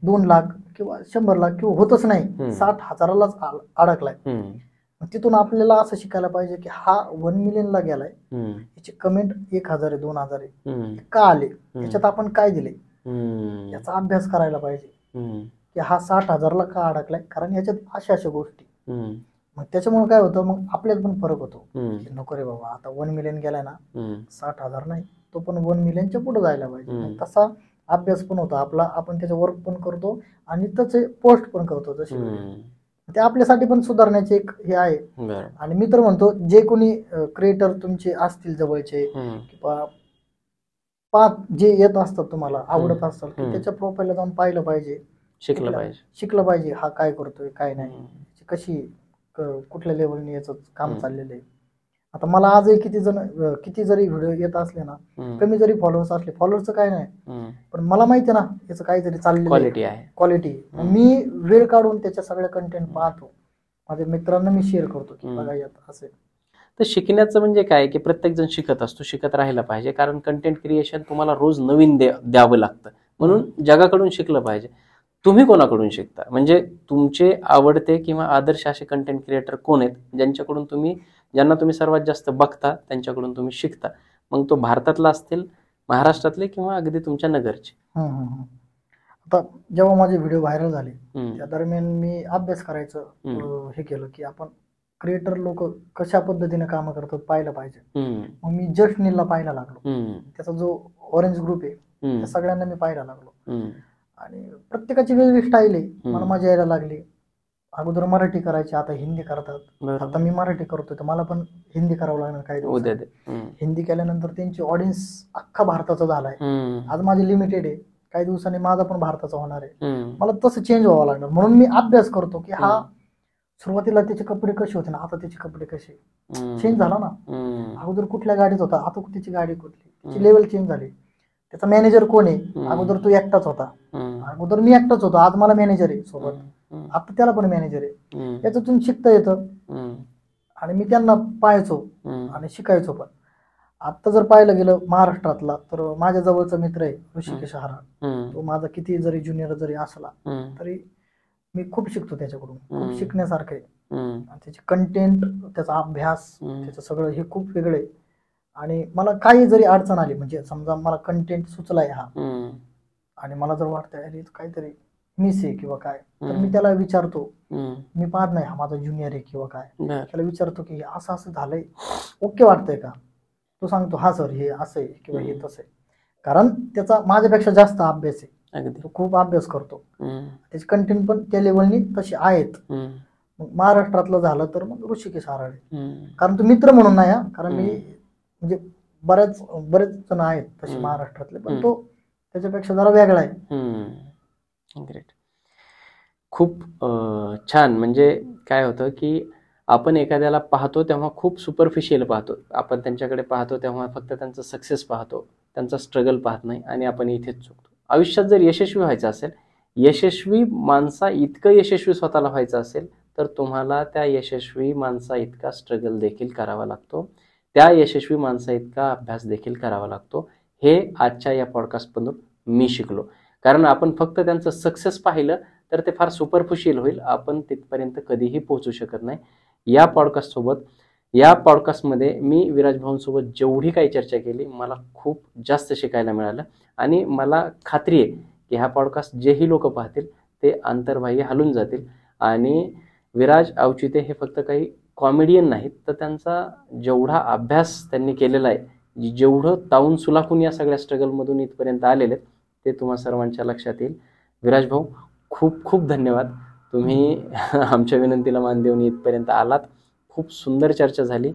2 लाख किंवा 100 लाख किंवा होतच नाही, 60,000लाच अडकलाय. तिथून आपल्याला असं शिकायला पाहिजे की हा 1 मिलियनला गेलाय, याची कमेंट 1,000 आहे, 2,000 आहे, का आले, याच्यात आपण काय दिले, याचा अभ्यास करायला पाहिजे की हा 60,000ला का अडकलाय, कारण याच्यात अशा गोष्टी. मग त्याच्यामुळे काय होतं, मग आपल्यात पण फरक होतो, नको रे बाबा आता 1 मिलियन गेलाय ना, 60,000 नाही, तो पण 1 मिलियनच्या पुढे जायला पाहिजे. तसा अभ्यास पण होतो आपला, आपण त्याचा वर्क पण करतो आणि त्याचे पोस्ट पण करतो. जसे ते आपल्यासाठी पण सुधारण्याचे एक हे आहे. आणि मी तर म्हणतो जे कोणी क्रिएटर तुमचे असतील जवळचे किंवा जे येत असतात तुम्हाला आवडत असतात, त्याच्या प्रोफाईलला जाऊन पाहिलं पाहिजे, शिकलं पाहिजे, हा काय करतोय काय नाही, कशी कुठल्या लेवलने याचं काम चाललेलं आहे. आता मला आजही किती जरी व्हिडिओ येत असले ना, कमी जरी फॉलोअर्स असले, फॉलोअर्सचं काय नाही, पण मला माहिती ना याचं काहीतरी चाललेलं क्वालिटी, मी वेळ काढून त्याच्या सगळ्या कंटेंट पाहतो, माझ्या मित्रांना मी शेअर करतो की बघा यात असे. तर शिकण्याचं म्हणजे काय की प्रत्येक जण शिकत असतो, शिकत राहायला पाहिजे, कारण कंटेंट क्रिएशन तुम्हाला रोज नवीन द्यावं लागतं, म्हणून जगाकडून शिकलं पाहिजे. तुम्ही कोणाकडून शिकता, म्हणजे तुमचे आवडते किंवा आदर्श असे कंटेंट क्रिएटर कोण आहेत ज्यांना तुम्ही सर्वात जास्त बघता, त्यांच्याकडून तुम्ही शिकता, मग तो भारतातला असतील, महाराष्ट्रातले किंवा अगदी तुमच्या नगरचे. आता जेव्हा माझे व्हिडिओ व्हायरल झाले त्या दरम्यान मी अभ्यास करायचं हे केलं की आपण क्रिएटर लोक कशा पद्धतीने काम करतात पाहायला पाहिजे. मग मी जस्ट नीलला पाहायला लागलो, त्याचा जो ऑरेंज ग्रुप आहे त्या सगळ्यांना मी पाहायला लागलो, आणि प्रत्येकाची वेगळी स्टाईल आहे, मला मजा यायला लागली. अगोदर मराठी करायची, आता हिंदी करतात, आता मी मराठी करतोय तर मला पण हिंदी करावं लागणार काही दिवसात. हिंदी केल्यानंतर त्यांची ऑडियन्स अख्खा भारताचा झालाय, आज माझी लिमिटेड आहे, काही दिवसांनी माझा पण भारताचा होणार आहे, मला तसं चेंज व्हावं लागणार. म्हणून मी अभ्यास करतो की हा सुरुवातीला त्याचे कपडे कसे होते ना, आता त्याचे कपडे कसे चेंज झाला ना, अगोदर कुठल्या गाडीत होता, आता त्याची गाडी कुठली, त्याची लेवल चेंज झाली, त्याचा मॅनेजर कोण आहे, अगोदर तो एकटाच होता, अगोदर मी एकटाच होतो, आज मला मॅनेजर आहे सोबत, आता त्याला पण मॅनेजर आहे, याच्यातून शिकता येतं. आणि मी त्यांना पाहायचो आणि शिकायचो पण. आता जर पाहायला गेलं महाराष्ट्रातला तर माझ्या जवळचा मित्र आहे ऋषिकेश हारा, तो माझा किती जरी ज्युनियर जरी असला तरी मी खूप शिकतो त्याच्याकडून, खूप शिकण्यासारखं आहे. त्याचे कंटेंट, त्याचा अभ्यास, त्याचं सगळं हे खूप वेगळं आहे. आणि मला काही जरी अडचण आली, म्हणजे समजा मला कंटेंट सुचलाय हा आणि मला जर वाटतं अरे काहीतरी मिस आहे किंवा काय, तर मी त्याला विचारतो, मी पाहत नाही हा माझा ज्युनियर आहे किंवा काय, त्याला विचारतो की असं असं झालंय, ओके वाटतंय का, तो सांगतो हा सर हे असं आहे किंवा हे तसं आहे, कारण त्याचा माझ्यापेक्षा जास्त अभ्यास आहे, तो खूप अभ्यास करतो, त्याचे कंटेंट पण त्या लेवलनी तसे आहेत. मग महाराष्ट्रातलं झालं तर मग ऋषिकेश हाराळे, कारण तो मित्र म्हणून नाही, कारण मी म्हणजे बरेच जण आहेत तसे महाराष्ट्रातले, पण तो त्याच्यापेक्षा जरा वेगळा आहे. ग्रेट, खूप छान. म्हणजे काय होतं की आपण एखाद्याला पाहतो तेव्हा खूप सुपरफिशियल पाहतो, आपण त्यांच्याकडे पाहतो तेव्हा फक्त त्यांचं सक्सेस पाहतो, त्यांचा स्ट्रगल पाहत नाही, आणि आपण इथेच चुकतो. आयुष्यात जर यशस्वी व्हायचं असेल, यशस्वी माणसा इतकं यशस्वी स्वतःला व्हायचं असेल, तर तुम्हाला त्या यशस्वी माणसा इतका स्ट्रगल देखील करावा लागतो, त्या यशस्वी माणसा इतका अभ्यास देखील करावा लागतो. हे आजच्या या पॉडकास्टमधून मी शिकलो, कारण आपण फक्त त्यांचं सक्सेस पाहिलं तर ते फार सुपरफिशियल होईल, आपण तिथपर्यंत कधीही पोहोचू शकत नाही. या पॉडकास्टमध्ये मी विराज भाऊंसोबत जेवढी काही चर्चा केली, मला खूप जास्त शिकायला मिळालं, आणि मला खात्री आहे की हा पॉडकास्ट जेही लोक पाहतील ते अंतर्बाह्य हलून जातील. आणि विराज अवचिते हे फक्त काही कॉमेडियन नाहीत, तर त्यांचा जेवढा अभ्यास त्यांनी केलेला आहे, जेवढं तावून सुलाखून या सगळ्या स्ट्रगलमधून इथपर्यंत आलेले आहेत, ते तुम्हा सर्वांच्या लक्षात येईल. विराज भाऊ, खूप खूप धन्यवाद, तुम्ही आमच्या विनंतीला मान देऊन इथपर्यंत आलात. खूप सुंदर चर्चा झाली.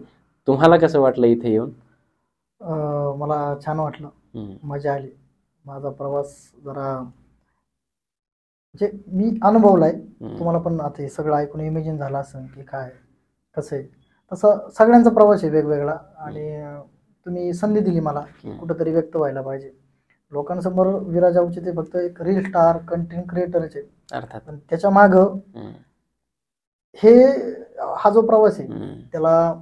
तुम्हाला कसं वाटलं इथे येऊन? मला छान वाटलं, मजा आली. माझा प्रवास जरा म्हणजे मी अनुभवलाय, तुम्हाला पण आता हे सगळं ऐकून इमेजिन झालं असेल की काय कसं आहे, तसं सगळ्यांचा प्रवास आहे वेगवेगळा, आणि तुम्ही संधी दिली मला की कुठंतरी व्यक्त व्हायला पाहिजे लोकांसमोर. विराज अवचिते फक्त एक रील स्टार कंटेंट क्रिएटरच आहे, अर्थात, पण त्याच्या माग हा जो प्रवास आहे त्याला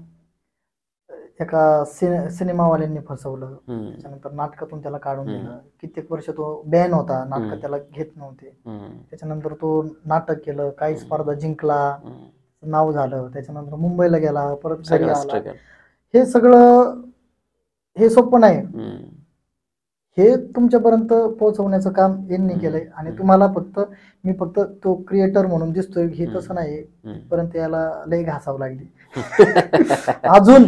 एका सिनेमावाल्यांनी फसवलं, त्याच्यानंतर नाटकातून त्याला काढून दिलं, कित्येक वर्ष तो बॅन होता, नाटक त्याला घेत नव्हते, त्याच्यानंतर तो नाटक केलं, काही स्पर्धा जिंकला, नाव झालं, त्याच्यानंतर मुंबईला गेला, परत घरी आला. हे सगळं हे सोपं नाही, हे तुमच्यापर्यंत पोहोचवण्याचं काम यांनी केलंय, आणि तुम्हाला मी फक्त तो क्रिएटर म्हणून दिसतोय हे तसं नाही, परंतु याला लय घासावं लागली अजून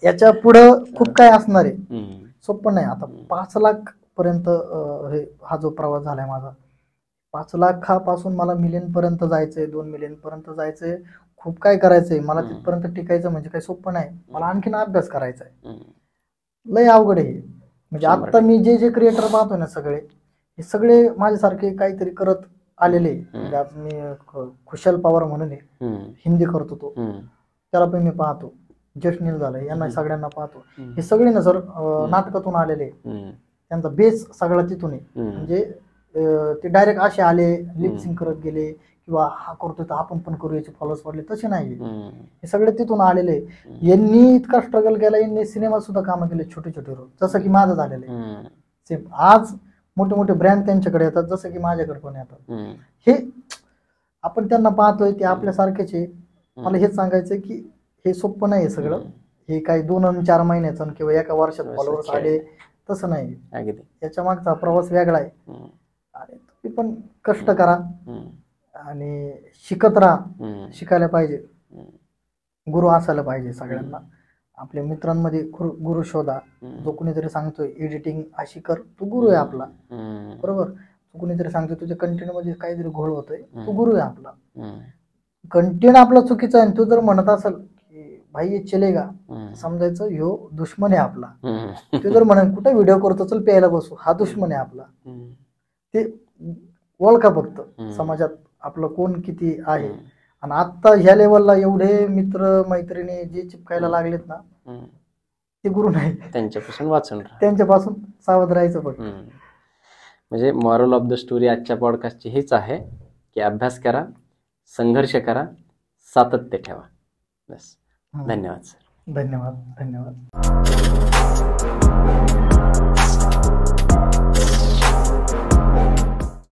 याच्या पुढं खूप काय असणार आहे, सोपं नाही. आता 5 लाख पर्यंत हा जो प्रवास झालाय माझा, 5 लाखापासून मला मिलियन पर्यंत जायचंय, 2 मिलियन पर्यंत जायचंय, खूप काय करायचंय मला, तिथपर्यंत टिकायचं म्हणजे काही सोपं नाही. मला आणखीन अभ्यास करायचा आहे, लय अवघड आहे. म्हणजे आता मी जे क्रिएटर पाहतो ना, हे सगळे माझ्यासारखे काहीतरी करत आलेले. म्हणजे आता मी खुशाल पवार म्हणून हिंदी करतो, तो त्याला पण मी पाहतो, जशनील झालं, यांना सगळ्यांना पाहतो. हे सगळे ना सर नाटकातून आलेले, त्यांचा बेस सगळा तिथून आहे. म्हणजे ते डायरेक्ट असे आले, लिपसिंग करत गेले किंवा हा करतोय तर आपण पण करू, याचे फॉलोअर्स वाढले, तसे नाही. हे सगळे तिथून आलेले. यांनी इतका स्ट्रगल केला, यांनी सिनेमा सुद्धा कामं केले, छोटे छोटे रोल, जसं की माझं झालेलं आहे सेम. आज मोठे मोठे ब्रँड त्यांच्याकडे येतात, जसं की माझ्याकडे पण येतात. हे आपण त्यांना पाहतोय, ते आपल्यासारखेच आहे. मला हेच सांगायचं की हे सोपं नाही सगळं. हे काही 2 आणि 4 महिन्याचं किंवा एका वर्षात फॉलोअर्स आले तसं नाही. याच्या मागचा प्रवास वेगळा आहे. आणि तुम्ही पण कष्ट करा आणि शिकत राहा. शिकायला पाहिजे, गुरु असायला पाहिजे सगळ्यांना. आपल्या मित्रांमध्ये गुरु शोधा. जो कुणीतरी सांगतोय एडिटिंग अशी कर, तो गुरु आहे आपला, बरोबर. तो कुणीतरी सांगतोय तुझ्या कंटेंट मध्ये काहीतरी घोळ होतोय, तो गुरु आहे आपला. कंटेंट आपला चुकीचा आहे, तो जर म्हणत असेल की भाई ये चलेगा, समजायचं ह्यो दुश्मन आहे आपला. तो जर म्हणेल कुठे व्हिडिओ करतो चल प्यायला बसू, हा दुश्मन आहे आपला. ते ओळखा फक्त समाजात आपलं कोण किती आहे. आणि आता ह्या लेवलला एवढे मित्र मैत्रिणी जे चिपकायला लागलेत ना, ते गुरु नाही. त्यांच्यापासून वाचून त्यांच्यापासून सावध राहायचं फक्त. म्हणजे मॉरल ऑफ द स्टोरी आजच्या पॉडकास्टची हीच आहे की अभ्यास करा, संघर्ष करा, सातत्य ठेवा. बस. धन्यवाद सर. धन्यवाद.